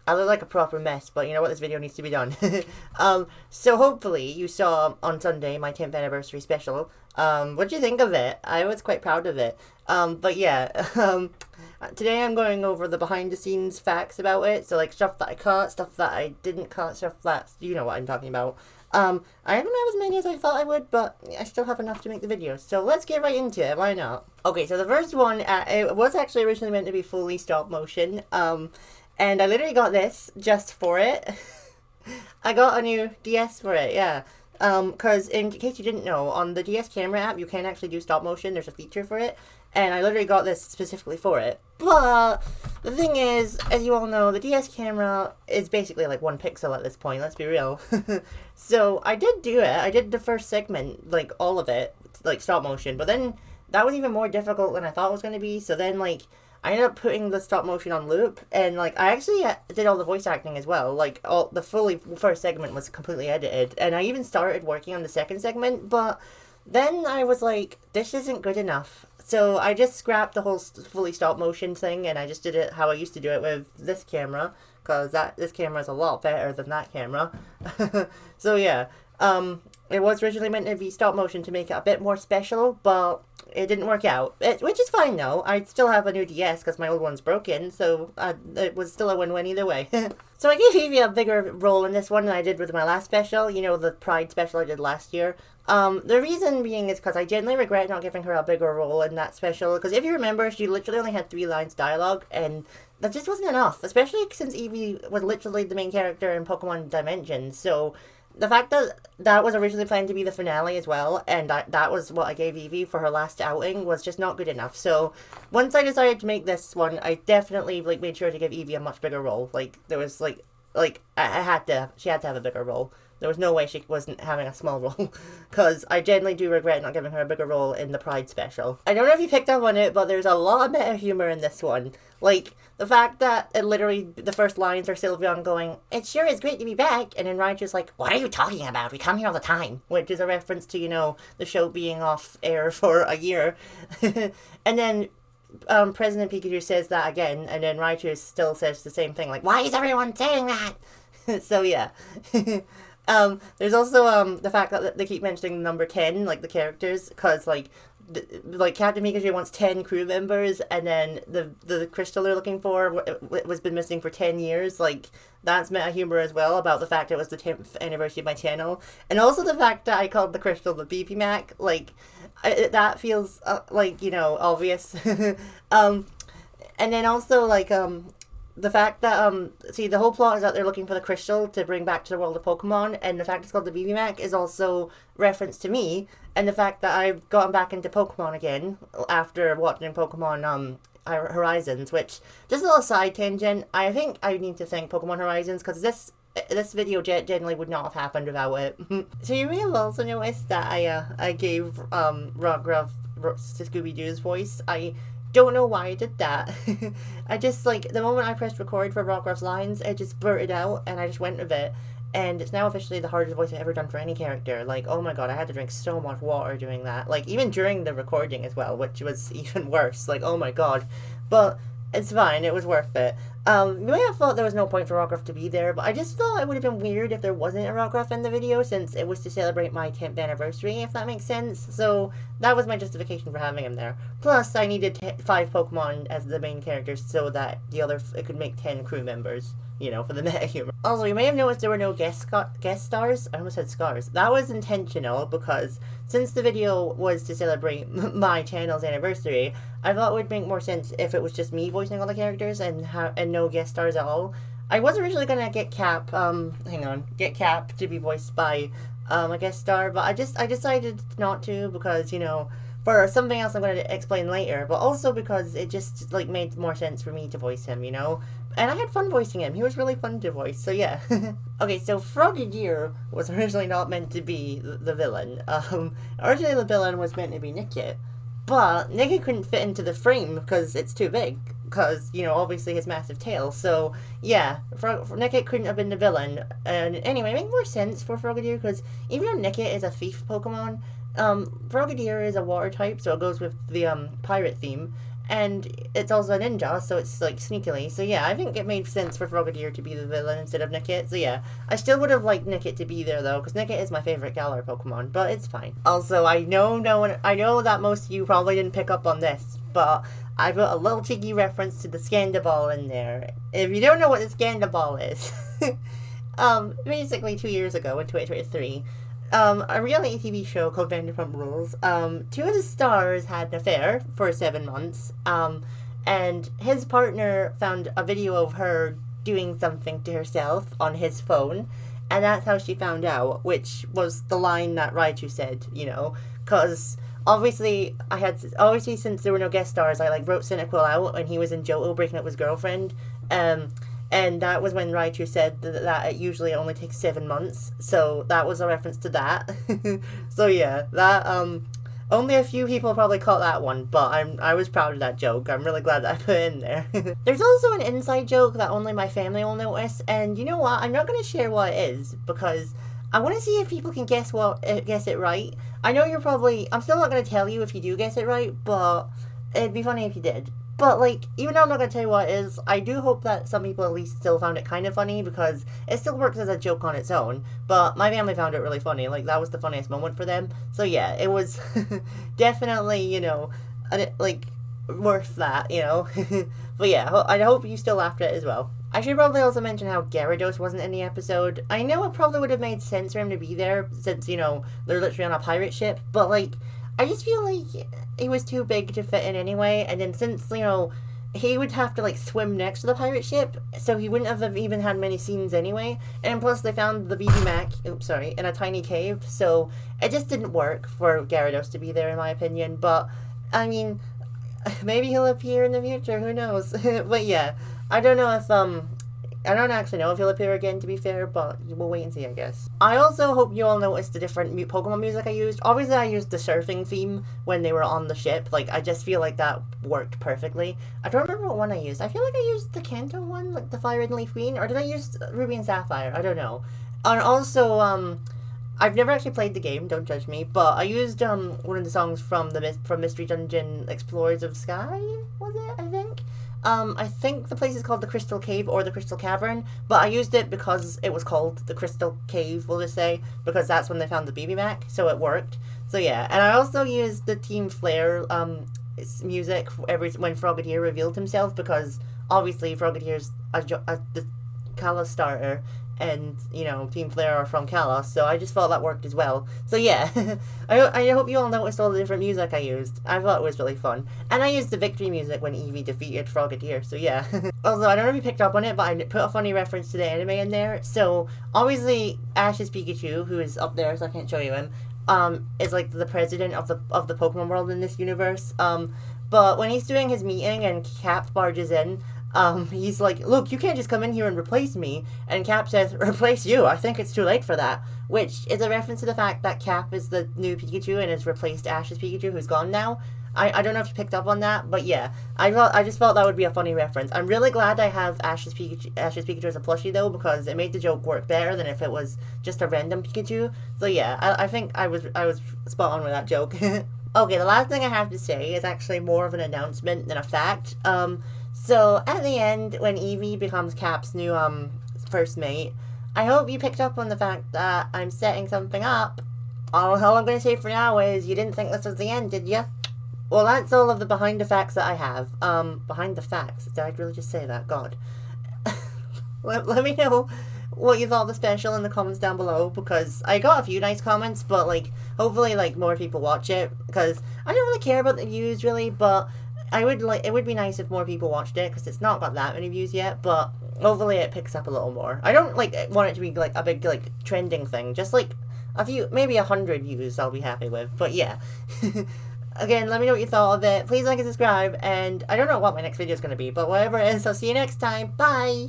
I look like a proper mess, but you know what? This video needs to be done. So hopefully you saw on Sunday my 10th anniversary special. What'd you think of it? I was quite proud of it. But yeah, today I'm going over the behind the scenes facts about it. So like stuff that I cut, stuff that I didn't cut, stuff that, you know what I'm talking about. I don't have as many as I thought I would, but I still have enough to make the video. So let's get right into it, why not? Okay, so the first one, it was actually originally meant to be fully stop motion. And I literally got this just for it. I got a new DS for it, yeah. Because in case you didn't know, on the DS camera app, you can actually do stop motion. There's a feature for it. And I literally got this specifically for it. But the thing is, as you all know, the DS camera is basically like 1 pixel at this point, let's be real. So I did do it. I did the first segment, like all of it, like stop motion. But then that was even more difficult than I thought it was going to be. So then like I ended up putting the stop motion on loop, and like I actually did all the voice acting as well. Like all the fully first segment was completely edited, and I even started working on the second segment, but then I was like, this isn't good enough. So I just scrapped the whole fully stop motion thing, and I just did it how I used to do it with this camera, because this camera is a lot better than that camera. So yeah, it was originally meant to be stop motion to make it a bit more special, but it didn't work out, which is fine though. I still have a new DS because my old one's broken, so it was still a win-win either way. So I gave Evie a bigger role in this one than I did with my last special, you know, the Pride special I did last year. The reason being is because I genuinely regret not giving her a bigger role in that special, because if you remember, she literally only had 3 lines dialogue, and that just wasn't enough, especially since Evie was literally the main character in Pokemon Dimensions. So the fact that that was originally planned to be the finale as well, and that was what I gave Evie for her last outing, was just not good enough. So once I decided to make this one, I definitely like made sure to give Evie a much bigger role. Like there was like I had to, she had to have a bigger role. There was no way she wasn't having a small role, because I genuinely do regret not giving her a bigger role in the Pride special. I don't know if you picked up on it, but there's a lot of meta humor in this one. Like, the fact that it literally, the first lines are Sylveon going, "It sure is great to be back," and then Raichu's like, "What are you talking about? We come here all the time," which is a reference to, you know, the show being off air for a year. And then President Pikachu says that again, and then Raichu still says the same thing, like, "Why is everyone saying that?" So yeah. There's also the fact that they keep mentioning number 10, like the characters, because like Captain Pikachu wants 10 crew members, and then the crystal they're looking for was been missing for 10 years. Like, that's meta humor as well, about the fact it was the 10th anniversary of my channel, and also the fact that I called the crystal the BP Mac. Like, that feels like, you know, obvious. And then also like the fact that, see, the whole plot is that they're looking for the crystal to bring back to the world of Pokemon, and the fact it's called the BB Mac is also reference to me, and the fact that I've gotten back into Pokemon again after watching Pokemon Horizons, which, just a little side tangent, I think I need to thank Pokemon Horizons, because this video generally would not have happened without it. So you may have also noticed that I gave Rockruff to Scooby-Doo's voice. I don't know why I did that. I just, like, the moment I pressed record for Rockruff's lines, it just blurted out, and I just went with it. And it's now officially the hardest voice I've ever done for any character. Like, oh my god, I had to drink so much water doing that. Like, even during the recording as well, which was even worse. Like, oh my god. But it's fine, it was worth it. You may have thought there was no point for Rockruff to be there, but I just thought it would have been weird if there wasn't a Rockruff in the video, since it was to celebrate my 10th anniversary, if that makes sense. So that was my justification for having him there. Plus, I needed 5 Pokemon as the main characters so that it could make 10 crew members, you know, for the meta humor. Also, you may have noticed there were no guest stars. I almost said scars. That was intentional, because since the video was to celebrate my channel's anniversary, I thought it would make more sense if it was just me voicing all the characters and no guest stars at all. I was originally gonna get Cap, get Cap to be voiced by a guest star, but I decided not to, because, you know, for something else I'm going to explain later, but also because it just, like, made more sense for me to voice him, you know? And I had fun voicing him. He was really fun to voice, so yeah. Okay, so Frogadier was originally not meant to be the villain. Originally the villain was meant to be Nickit, but Nickit couldn't fit into the frame because it's too big, because, you know, obviously his massive tail, so yeah, Nickit couldn't have been the villain. And anyway, it made more sense for Frogadier, because even though Nickit is a thief Pokemon, Frogadier is a water type, so it goes with the pirate theme, and it's also a ninja, so it's like sneakily. So yeah, I think it made sense for Frogadier to be the villain instead of Nickit. So yeah, I still would have liked Nickit to be there though, because Nickit is my favorite Galar Pokemon, but it's fine. Also, I know that most of you probably didn't pick up on this, but I put a little cheeky reference to the Scandaball in there. If you don't know what the Scandaball is, basically 2 years ago in 2023, a reality TV show called Vanderpump Rules, two of the stars had an affair for 7 months, and his partner found a video of her doing something to herself on his phone, and that's how she found out, which was the line that Raichu said, because obviously since there were no guest stars, I wrote Cynical out when he was in Johto breaking up with his girlfriend, and that was when Raichu said that it usually only takes 7 months, so that was a reference to that. So yeah, that, only a few people probably caught that one, but I was proud of that joke. I'm really glad that I put it in there. There's also an inside joke that only my family will notice, and you know what? I'm not going to share what it is, because I want to see if people can guess it right. I know I'm still not going to tell you if you do guess it right, but it'd be funny if you did. But, even though I'm not going to tell you what it is, I do hope that some people at least still found it kind of funny, because it still works as a joke on its own. But my family found it really funny. That was the funniest moment for them. So, yeah, it was definitely, worth that, But, yeah, I hope you still laughed at it as well. I should probably also mention how Gyarados wasn't in the episode. I know it probably would have made sense for him to be there, since, they're literally on a pirate ship. But, I just feel like he was too big to fit in anyway, and then since, he would have to, swim next to the pirate ship, so he wouldn't have even had many scenes anyway, and plus they found the BB Mac, in a tiny cave, so it just didn't work for Gyarados to be there, in my opinion, but, I mean, maybe he'll appear in the future, who knows, but yeah, I don't actually know if he'll appear again, to be fair, but we'll wait and see, I guess. I also hope you all noticed the different Pokemon music I used. Obviously, I used the surfing theme when they were on the ship. I just feel like that worked perfectly. I don't remember what one I used. I feel like I used the Kanto one, the Fire Red and Leaf Green, or did I use Ruby and Sapphire? I don't know. And also, I've never actually played the game, don't judge me, but I used, one of the songs from Mystery Dungeon Explorers of Sky, was it, I think? I think the place is called the Crystal Cave or the Crystal Cavern, but I used it because it was called the Crystal Cave, we'll just say, because that's when they found the BB Mac, so it worked. So yeah, and I also used the Team Flare, music when Frogadier revealed himself, because obviously Frogadier's the Kalos starter, and, Team Flare are from Kalos, so I just thought that worked as well. So yeah, I hope you all noticed all the different music I used. I thought it was really fun. And I used the victory music when Eevee defeated Frogadier, so yeah. Also, I don't know if you picked up on it, but I put a funny reference to the anime in there. So, obviously, Ash's Pikachu, who is up there, so I can't show you him, is the president of the Pokemon world in this universe. But when he's doing his meeting and Cap barges in, he's like, look, you can't just come in here and replace me. And Cap says, replace you? I think it's too late for that. Which is a reference to the fact that Cap is the new Pikachu and has replaced Ash's Pikachu, who's gone now. I don't know if you picked up on that, but yeah. I just felt that would be a funny reference. I'm really glad I have Ash's Pikachu as a plushie, though, because it made the joke work better than if it was just a random Pikachu. So yeah, I think I was spot on with that joke. Okay, the last thing I have to say is actually more of an announcement than a fact. So, at the end, when Eevee becomes Cap's new, first mate, I hope you picked up on the fact that I'm setting something up. All I'm going to say for now is, you didn't think this was the end, did you? Well, that's all of the behind the facts that I have. Behind the facts. Did I really just say that? God. let me know what you thought of the special in the comments down below, because I got a few nice comments, but, hopefully, more people watch it, because I don't really care about the views, really, but it would be nice if more people watched it, because it's not got that many views yet, but hopefully it picks up a little more. I don't, want it to be, a big, trending thing. Just, a few, maybe 100 views I'll be happy with. But, yeah. Again, let me know what you thought of it. Please like and subscribe, and I don't know what my next video is going to be, but whatever it is, I'll see you next time. Bye!